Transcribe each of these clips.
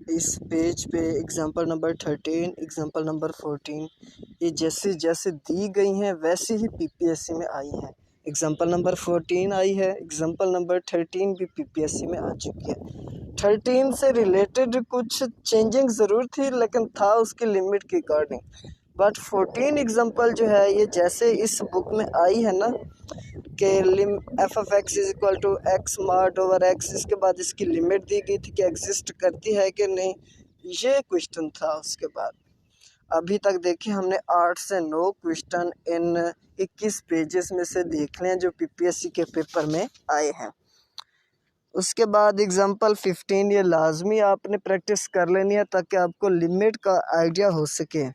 इस पेज पे example number 13, example number 14 ये जैसे जैसे दी गई हैं वैसे ही पीपीएससी में आई हैं। एग्जांपल नंबर 14 आई है, एग्जांपल नंबर 13 भी पीपीएससी में आ चुकी है। 13 से रिलेटेड कुछ चेंजिंग ज़रूर थी लेकिन था उसकी लिमिट के अकॉर्डिंग, बट 14 एग्जांपल जो है ये जैसे इस बुक में आई है ना कि f of x is equal to x mart over x, इसके बाद इसकी लिमिट दी गई थी कि एग्जिस्ट करती है कि नहीं, ये क्वेश्चन था। उसके बाद अभी तक देखिए हमने 8 से 9 क्वेश्चन इन 21 पेजेस में से देख लें जो पीपीएससी के पेपर में आए हैं। उसके बाद एग्जांपल 15 ये लाजमी आपने प्रैक्टिस कर लेनी है ताकि आपको लिमिट का आइडिया हो सके।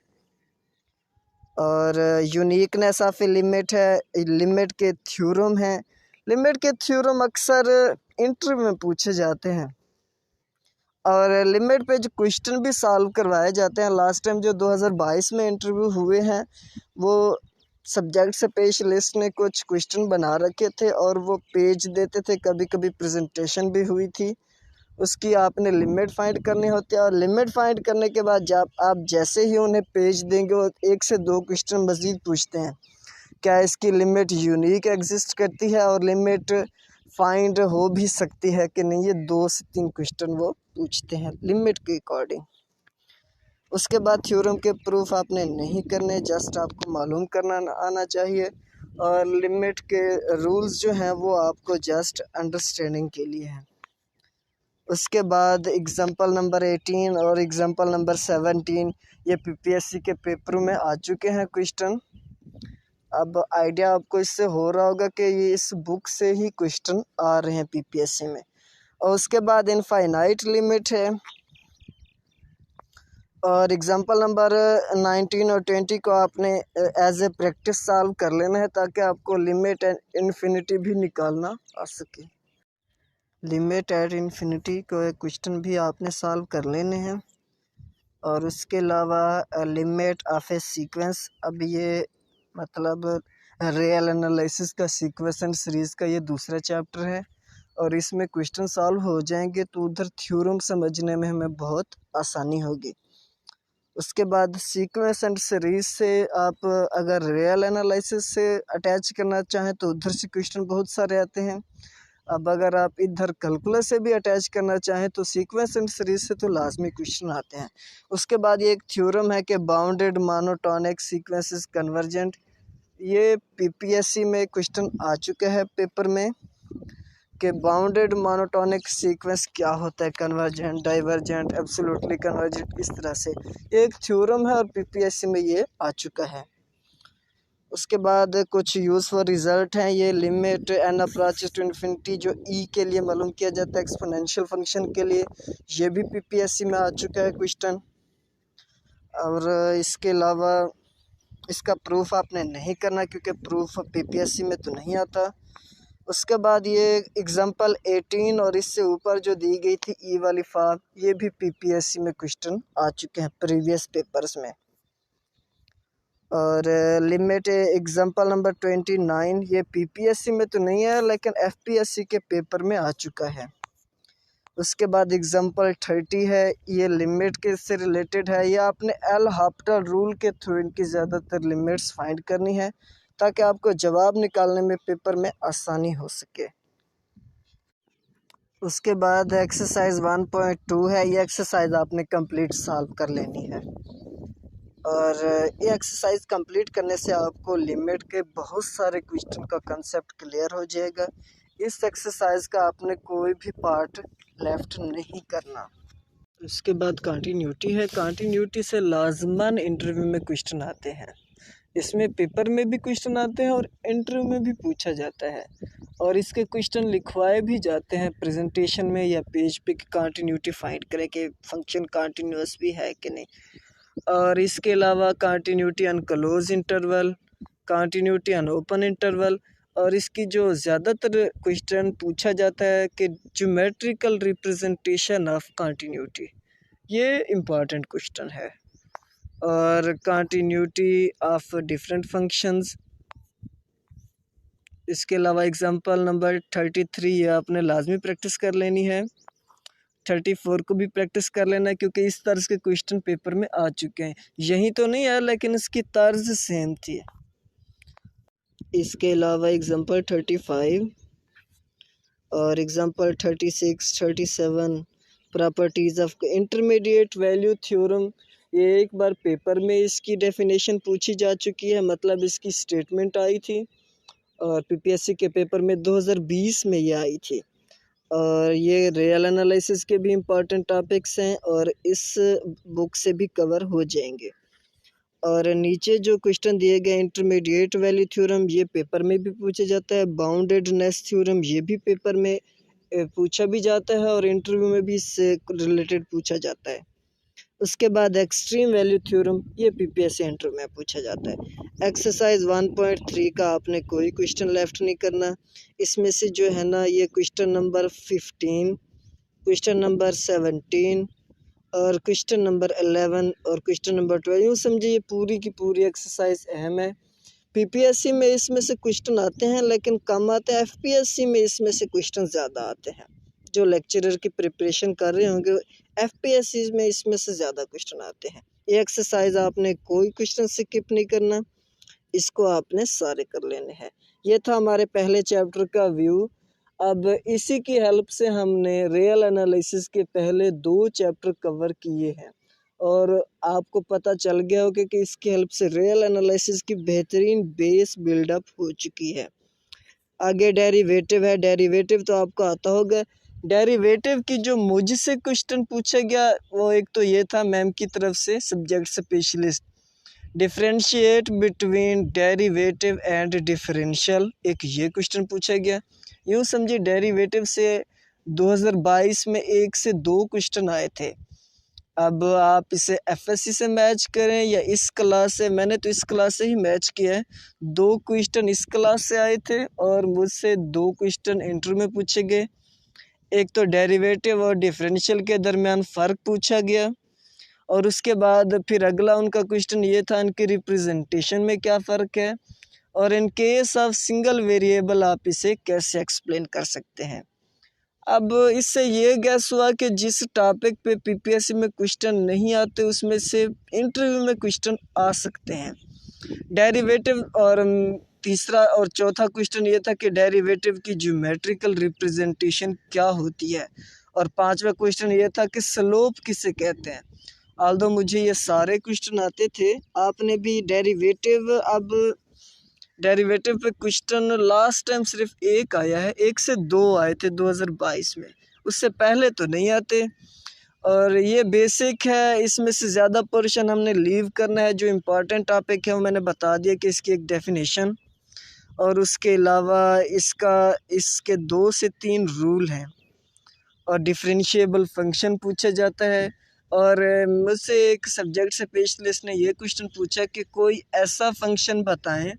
और यूनिकनेस ऑफ ए लिमिट है, लिमिट के थ्योरम हैं। लिमिट के थ्योरम अक्सर इंटरव्यू में पूछे जाते हैं और लिमिट पे जो क्वेश्चन भी सॉल्व करवाए जाते हैं। लास्ट टाइम जो 2022 में इंटरव्यू हुए हैं वो सब्जेक्ट स्पेशलिस्ट ने कुछ क्वेश्चन बना रखे थे और वो पेज देते थे, कभी कभी प्रेजेंटेशन भी हुई थी। उसकी आपने लिमिट फाइंड करनी होती है और लिमिट फाइंड करने के बाद जब आप जैसे ही उन्हें पेज देंगे वो 1 से 2 क्वेश्चन मज़ीद पूछते हैं, क्या इसकी लिमिट यूनिक एग्जिस्ट करती है और लिमिट फाइंड हो भी सकती है कि नहीं। ये 2 से 3 क्वेश्चन वो पूछते हैं लिमिट के अकॉर्डिंग। उसके बाद थ्योरम के प्रूफ आपने नहीं करने, जस्ट आपको मालूम करना आना चाहिए और लिमिट के रूल्स जो हैं वो आपको जस्ट अंडरस्टैंडिंग के लिए हैं। उसके बाद एग्जांपल नंबर 18 और एग्जांपल नंबर 17 ये पीपीएससी के पेपरों में आ चुके हैं क्वेश्चन। अब आइडिया आपको इससे हो रहा होगा कि ये इस बुक से ही क्वेश्चन आ रहे हैं पीपीएससी में। और उसके बाद इनफाइनाइट लिमिट है और एग्जांपल नंबर 19 और 20 को आपने एज ए प्रैक्टिस सॉल्व कर लेना है ताकि आपको लिमिट एंड इन्फिनिटी भी निकालना आ सके। लिमिट एट इन्फिनिटी को क्वेश्चन भी आपने सॉल्व कर लेने हैं। और उसके अलावा लिमिट ऑफ ए सीक्वेंस, अब ये मतलब रियल एनालिसिस का सीक्वेंस एंड सीरीज़ का ये दूसरा चैप्टर है और इसमें क्वेश्चन सॉल्व हो जाएंगे तो उधर थ्योरम समझने में हमें बहुत आसानी होगी। उसके बाद सीक्वेंस एंड सीरीज से आप अगर रियल एनालिसिस से अटैच करना चाहें तो उधर से क्वेश्चन बहुत सारे आते हैं। अब अगर आप इधर कैलकुलस से भी अटैच करना चाहें तो सीक्वेंस एंड सीरीज से तो लाजमी क्वेश्चन आते हैं। उसके बाद ये एक थ्योरम है कि bounded monotonic sequence is convergent, ये पीपीएससी में क्वेश्चन आ चुके हैं पेपर में कि बाउंडेड मोनोटोनिक सीक्वेंस क्या होता है, कन्वर्जेंट, डाइवर्जेंट, एब्सोल्युटली कन्वर्जेंट, इस तरह से एक थ्योरम है और पीपीएससी में ये आ चुका है। उसके बाद कुछ यूज़फुल रिज़ल्ट हैं, ये limit and approaches to infinity जो ई के लिए मालूम किया जाता है एक्सपोनेंशियल फंक्शन के लिए, ये भी पीपीएससी में आ चुका है क्वेश्चन। और इसके अलावा इसका प्रूफ आपने नहीं करना क्योंकि प्रूफ पीपीएससी में तो नहीं आता। उसके बाद ये एग्जांपल 18 और इससे ऊपर जो दी गई थी ई वाली फॉर्म, ये भी पीपीएससी में क्वेश्चन आ चुके हैं प्रीवियस पेपर्स में। और लिमिट एग्जांपल नंबर 29 ये पीपीएससी में तो नहीं है लेकिन एफपीएससी के पेपर में आ चुका है। उसके बाद एग्जांपल 30 है, ये लिमिट के से रिलेटेड है, ये आपने एल हॉपिटल रूल के थ्रू इनकी ज़्यादातर लिमिट्स फाइंड करनी है ताकि आपको जवाब निकालने में पेपर में आसानी हो सके। उसके बाद एक्सरसाइज 1.2 है, ये एक्सरसाइज आपने कंप्लीट सॉल्व कर लेनी है और ये एक्सरसाइज कंप्लीट करने से आपको लिमिट के बहुत सारे क्वेश्चन का कंसेप्ट क्लियर हो जाएगा। इस एक्सरसाइज का आपने कोई भी पार्ट लेफ्ट नहीं करना। उसके बाद कंटिन्यूटी है, कंटिन्यूटी से लाजमन इंटरव्यू में क्वेश्चन आते हैं, इसमें पेपर में भी क्वेश्चन आते हैं और इंटरव्यू में भी पूछा जाता है और इसके क्वेश्चन लिखवाए भी जाते हैं प्रेजेंटेशन में या पेज पे कि कंटिन्यूटी फाइंड करें कि फंक्शन कंटिन्यूअस भी है कि नहीं। और इसके अलावा continuity on close interval, continuity on open interval, और इसकी जो ज़्यादातर क्वेश्चन पूछा जाता है कि ज्योमेट्रिकल रिप्रेजेंटेशन ऑफ कंटिन्यूटी, ये इम्पॉर्टेंट क्वेश्चन है। और कंटिन्यूटी ऑफ डिफरेंट फंक्शंस, इसके अलावा एग्जांपल नंबर 33 ये आपने लाजमी प्रैक्टिस कर लेनी है। 34 को भी प्रैक्टिस कर लेना, क्योंकि इस तर्ज के क्वेश्चन पेपर में आ चुके हैं। यही तो नहीं है लेकिन इसकी तर्ज सेम थी। इसके अलावा एग्जांपल 35 और example 36, 37 properties of intermediate value theorem, ये एक बार पेपर में इसकी डेफिनेशन पूछी जा चुकी है, मतलब इसकी स्टेटमेंट आई थी और पीपीएससी के पेपर में 2020 में ये आई थी। और ये रियल एनालिसिस के भी इम्पॉर्टेंट टॉपिक्स हैं और इस बुक से भी कवर हो जाएंगे। और नीचे जो क्वेश्चन दिए गए इंटरमीडिएट वैल्यू थ्योरम, ये पेपर में भी पूछा जाता है। बाउंडेडनेस थ्योरम, ये भी पेपर में पूछा भी जाता है और इंटरव्यू में भी इससे रिलेटेड पूछा जाता है। उसके बाद एक्सट्रीम वैल्यू थ्योरम, ये पीपीएससी इंटरव्यू में पूछा जाता है। एक्सरसाइज 1.3 का आपने कोई क्वेश्चन लेफ्ट नहीं करना। इसमें से जो है ना, ये क्वेश्चन नंबर 15, क्वेश्चन नंबर 17 और क्वेश्चन नंबर 11 और क्वेश्चन नंबर 12, यूँ समझिए ये पूरी की पूरी एक्सरसाइज अहम है। पीपीएससी में इसमें से क्वेश्चन आते हैं लेकिन कम आते हैं, एफपीएससी में इसमें से क्वेश्चन ज़्यादा आते हैं। जो लेक्चरर की प्रिपरेशन कर रहे होंगे एफपीएससी में इसमें से ज़्यादा क्वेश्चन आते हैं। ये एक्सरसाइज आपने कोई क्वेश्चन स्किप नहीं करना, इसको आपने सारे कर लेने हैं। ये था हमारे पहले चैप्टर का व्यू। अब इसी की हेल्प से हमने रियल एनालिसिस के पहले 2 चैप्टर कवर किए हैं और आपको पता चल गया होगा कि इसकी हेल्प से रियल एनालिसिस की बेहतरीन बेस बिल्डअप हो चुकी है। आगे डेरिवेटिव है। डेरिवेटिव तो आपको आता होगा। डेरिवेटिव की जो मुझसे क्वेश्चन पूछा गया वो एक तो ये था मैम की तरफ से, subject specialist, differentiate between derivative and differential, एक ये क्वेश्चन पूछा गया। यूँ समझिए डेरिवेटिव से 2022 में 1 से 2 क्वेश्चन आए थे। अब आप इसे एफएससी से मैच करें या इस क्लास से, मैंने तो इस क्लास से ही मैच किया है। 2 क्वेश्चन इस क्लास से आए थे और मुझसे 2 क्वेश्चन इंटरव्यू में पूछे गए। एक तो डेरिवेटिव और डिफरेंशियल के दरमियान फ़र्क पूछा गया और उसके बाद फिर अगला उनका क्वेश्चन ये था इनके रिप्रेजेंटेशन में क्या फ़र्क है और in case of single variable आप इसे कैसे एक्सप्लेन कर सकते हैं। अब इससे ये गैस हुआ कि जिस टॉपिक पे पीपीएससी में क्वेश्चन नहीं आते उसमें से इंटरव्यू में क्वेश्चन आ सकते हैं। डेरिवेटिव और तीसरा और चौथा क्वेश्चन ये था कि डेरिवेटिव की ज्योमेट्रिकल रिप्रेजेंटेशन क्या होती है और 5वां क्वेश्चन ये था कि स्लोप किसे कहते हैं। आल्दो मुझे ये सारे क्वेश्चन आते थे, आपने भी डेरिवेटिव पे क्वेश्चन लास्ट टाइम सिर्फ 1 आया है, 1 से 2 आए थे 2022 में, उससे पहले तो नहीं आते। और ये बेसिक है, इसमें से ज़्यादा पोर्शन हमने लीव करना है। जो इम्पोर्टेंट टॉपिक है वो मैंने बता दिया कि इसकी एक डेफिनेशन और उसके अलावा इसके 2 से 3 रूल हैं और डिफरेंशिएबल फंक्शन पूछा जाता है। और मुझसे एक सब्जेक्ट स्पेशलिस्ट ने ये क्वेश्चन पूछा कि कोई ऐसा फंक्शन बताएं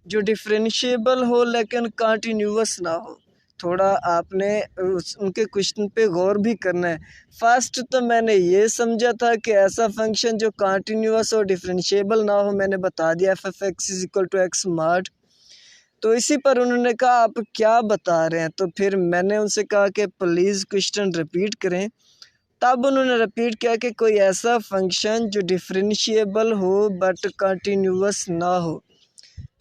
जो डिफरेंशिएबल हो लेकिन कंटिन्यूअस ना हो। थोड़ा आपने उनके क्वेश्चन पे गौर भी करना है। फर्स्ट तो मैंने ये समझा था कि ऐसा फंक्शन जो कंटिन्यूअस और डिफरेंशिएबल ना हो, मैंने बता दिया f(x = x mod। तो इसी पर उन्होंने कहा आप क्या बता रहे हैं, तो फिर मैंने उनसे कहा कि प्लीज़ क्वेश्चन रिपीट करें। तब उन्होंने रिपीट किया कि कोई ऐसा फंक्शन जो डिफरेंशिएबल हो बट कंटिन्यूअस ना हो।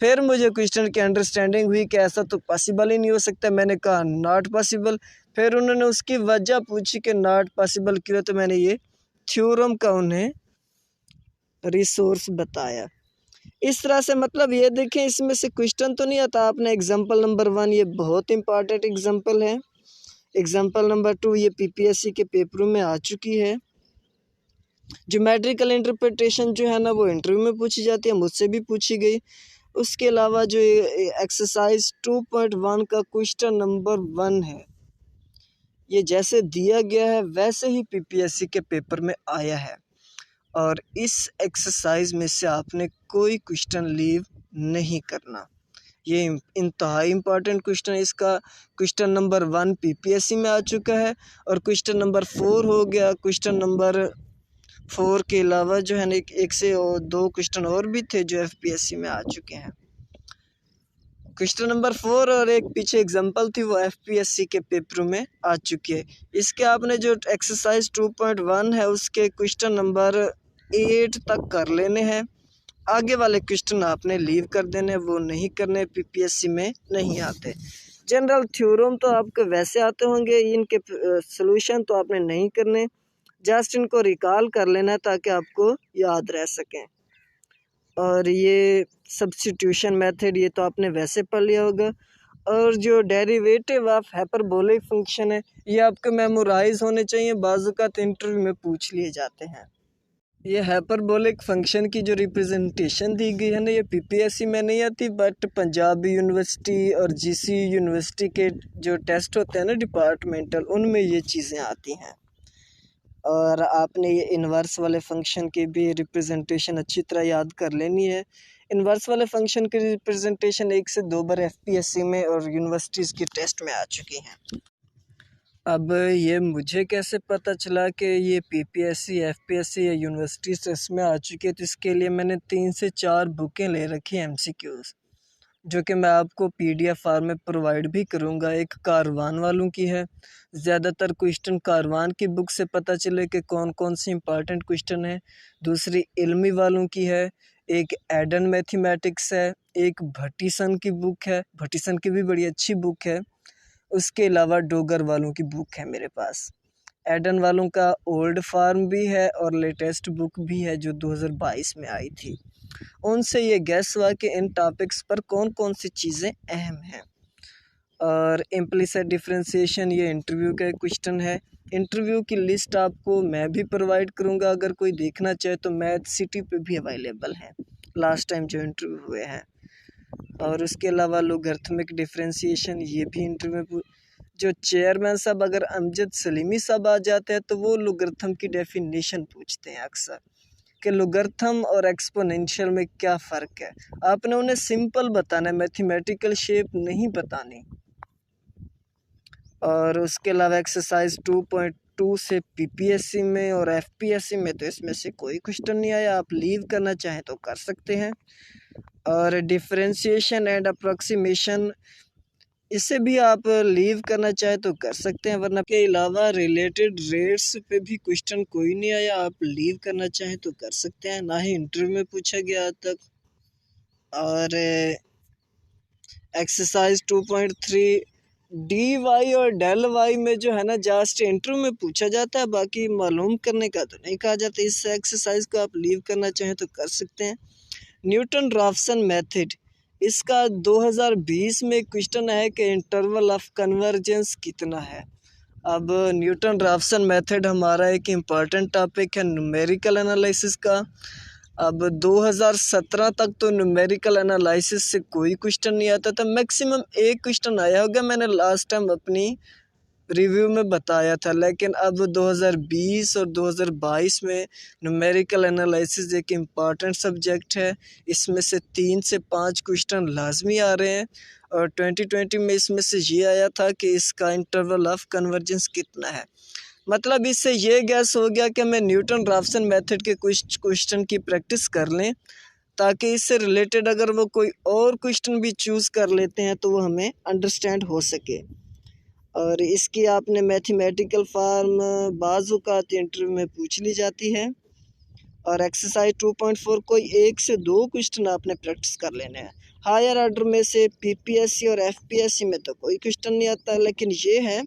फिर मुझे क्वेश्चन की अंडरस्टैंडिंग हुई कि ऐसा तो पॉसिबल ही नहीं हो सकता। मैंने कहा नॉट पॉसिबल। फिर उन्होंने उसकी वजह पूछी कि नॉट पॉसिबल क्यों, तो मैंने ये थ्योरम का उन्हें रिसोर्स बताया। इस तरह से मतलब ये देखें इसमें से क्वेश्चन तो नहीं आता। आपने एग्जाम्पल नंबर 1 ये बहुत इंपॉर्टेंट एग्जाम्पल है। एग्जाम्पल नंबर 2 ये पीपीएससी के पेपरों में आ चुकी है। ज्योमेट्रिकल इंटरप्रिटेशन जो है ना वो इंटरव्यू में पूछी जाती है, मुझसे भी पूछी गई। उसके अलावा जो एक्सरसाइज 2.1 का क्वेश्चन नंबर 1 है, ये जैसे दिया गया है वैसे ही पीपीएससी के पेपर में आया है और इस एक्सरसाइज में से आपने कोई क्वेश्चन लीव नहीं करना। ये इंतहाई इम्पॉर्टेंट क्वेश्चन है। इसका क्वेश्चन नंबर 1 पीपीएससी में आ चुका है और क्वेश्चन नंबर 4 हो गया। क्वेश्चन नंबर 4 के अलावा जो है ना 1 से 2 क्वेश्चन और भी थे जो एफपीएससी में आ चुके हैं। क्वेश्चन नंबर 4 और एक पीछे एग्जांपल थी वो एफपीएससी के पेपरों में आ चुकी है। इसके आपने जो एक्सरसाइज 2.1 है उसके क्वेश्चन नंबर 8 तक कर लेने हैं। आगे वाले क्वेश्चन आपने लीव कर देने, वो नहीं करने, पीपीएससी में नहीं आते। जनरल थ्योरम तो आपके वैसे आते होंगे, इनके सॉल्यूशन तो आपने नहीं करने, जस्ट इनको रिकॉल कर लेना ताकि आपको याद रह सकें। और ये सब्स्टिट्यूशन मेथड ये तो आपने वैसे पढ़ लिया होगा। और जो डेरिवेटिव ऑफ हाइपरबोलिक फंक्शन है ये आपके मेमोराइज होने चाहिए, बाज़ औक़ात इंटरव्यू में पूछ लिए जाते हैं। ये हाइपरबोलिक फंक्शन की जो रिप्रेजेंटेशन दी गई है ना, ये पीपीएससी में नहीं आती, बट पंजाब यूनिवर्सिटी और जीसी यूनिवर्सिटी के जो टेस्ट होते हैं ना डिपार्टमेंटल, उनमें ये चीज़ें आती हैं। और आपने ये इन्वर्स वाले फंक्शन की भी रिप्रेजेंटेशन अच्छी तरह याद कर लेनी है। इन्वर्स वाले फंक्शन की रिप्रेजेंटेशन 1 से 2 बार एफपीएससी में और यूनिवर्सिटीज़ के टेस्ट में आ चुकी हैं। अब ये मुझे कैसे पता चला कि ये पीपीएससी, एफपीएससी या यूनिवर्सिटी टेस्ट में आ चुकी है, तो इसके लिए मैंने 3 से 4 बुकें ले रखी हैं एमसीक्यूज़, जो कि मैं आपको पीडीएफ फॉर्म में प्रोवाइड भी करूँगा। एक कारवान वालों की है, ज़्यादातर क्वेश्चन कारवान की बुक से पता चले कि कौन कौन सी इंपॉर्टेंट क्वेश्चन है। दूसरी इल्मी वालों की है, एक एडन मैथमेटिक्स है, एक भट्टीसन की बुक है, भट्टीसन की भी बड़ी अच्छी बुक है। उसके अलावा डोगर वालों की बुक है मेरे पास। एडन वालों का ओल्ड फार्म भी है और लेटेस्ट बुक भी है जो 2022 में आई थी। उनसे ये गैस हुआ कि इन टॉपिक्स पर कौन कौन सी चीज़ें अहम हैं। और इम्प्लिसिट डिफरेंशिएशन ये इंटरव्यू का क्वेश्चन है। इंटरव्यू की लिस्ट आपको मैं भी प्रोवाइड करूँगा, अगर कोई देखना चाहे तो मैथ सिटी पे भी अवेलेबल है लास्ट टाइम जो इंटरव्यू हुए हैं। और उसके अलावा लोगरिथमिक डिफरेंशिएशन ये भी इंटरव्यू में जो चेयरमैन साहब अगर अमजद सलीमी साहब आ जाते हैं तो वो लोगरिथम की डेफिनेशन पूछते हैं अक्सर कि लोगरिथम और एक्सपोनेंशियल में क्या फ़र्क है। आपने उन्हें सिंपल बताना है, मैथमेटिकल शेप नहीं बतानी। और उसके अलावा एक्सरसाइज 2.2 से पीपीएससी में और एफपीएससी में तो इसमें से कोई क्वेश्चन नहीं आया। आप लीव करना चाहें तो कर सकते हैं। और डिफरेंशिएशन एंड अप्रॉक्सीमेशन इसे भी आप लीव करना चाहे तो कर सकते हैं, वरना के अलावा रिलेटेड रेट्स पे भी क्वेश्चन कोई नहीं आया। आप लीव करना चाहें तो कर सकते हैं, ना ही इंटरव्यू में पूछा गया आज तक। और एक्सरसाइज 2.3 डी वाई और डेल वाई में जो है ना जस्ट इंटरव्यू में पूछा जाता है, बाकी मालूम करने का तो नहीं कहा जाता। इस एक्सरसाइज को आप लीव करना चाहें तो कर सकते हैं। न्यूटन राफसन मेथड, इसका 2020 में क्वेश्चन है कि इंटरवल ऑफ कन्वर्जेंस कितना है। अब न्यूटन राफसन मेथड हमारा एक इम्पॉर्टेंट टॉपिक है न्यूमेरिकल एनालिसिस का। अब 2017 तक तो न्यूमेरिकल एनालिसिस से कोई क्वेश्चन नहीं आता था, मैक्सिमम एक क्वेश्चन आया होगा, मैंने लास्ट टाइम अपनी रिव्यू में बताया था। लेकिन अब 2020 और 2022 में न्यूमेरिकल एनालिसिस एक इम्पॉर्टेंट सब्जेक्ट है, इसमें से 3 से 5 क्वेश्चन लाजमी आ रहे हैं। और 2020 में इसमें से ये आया था कि इसका इंटरवल ऑफ कन्वर्जेंस कितना है। मतलब इससे ये गैस हो गया कि हमें न्यूटन राफसन मेथड के कुछ क्वेश्चन की प्रैक्टिस कर लें, ताकि इससे रिलेटेड अगर वो कोई और क्वेश्चन भी चूज़ कर लेते हैं तो वो हमें अंडरस्टैंड हो सके। और इसकी आपने मैथमेटिकल फार्म बाज़ औक़ात इंटरव्यू में पूछ ली जाती है। और एक्सरसाइज 2.4 कोई 1 से 2 क्वेश्चन आपने प्रैक्टिस कर लेने हैं। हायर ऑर्डर में से पीपीएससी और एफपीएससी में तो कोई क्वेश्चन नहीं आता, लेकिन ये है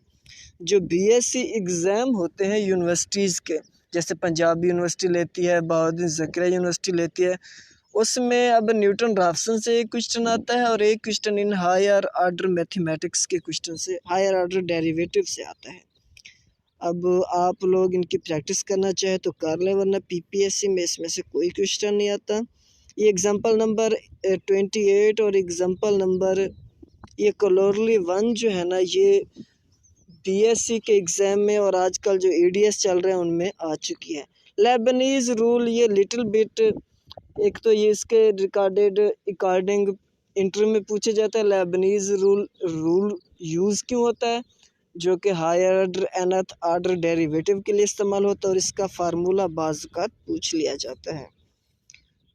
जो बीएससी एग्ज़ाम होते हैं यूनिवर्सिटीज़ के, जैसे पंजाब यूनिवर्सिटी लेती है, बहाउद्दीन ज़करिया यूनिवर्सिटी लेती है, उसमें अब न्यूटन राफसन से एक क्वेश्चन आता है और एक question in higher order mathematics के क्वेश्चन से, हायर ऑर्डर डेरिवेटिव से आता है। अब आप लोग इनकी प्रैक्टिस करना चाहे तो कर लें, वरना पीपीएससी में इसमें से कोई क्वेश्चन नहीं आता। ये एग्जांपल नंबर 28 और एग्जांपल नंबर ये कलोरली 1 जो है ना, ये बीएससी के एग्ज़ाम में और आजकल जो ईडीएस चल रहे हैं उनमें आ चुकी है। लेबनीज़ रूल ये लिटिल बिट, एक तो ये इसके रिकॉर्डिंग इंटरव्यू में पूछा जाता है। लेबनीज़ रूल यूज़ क्यों होता है, जो कि higher order nth order derivative के लिए इस्तेमाल होता है, और इसका फार्मूला बाज़ औक़ात पूछ लिया जाता है।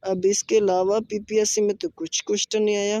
अब इसके अलावा पीपीएससी में तो कुछ क्वेश्चन नहीं आया।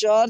4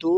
2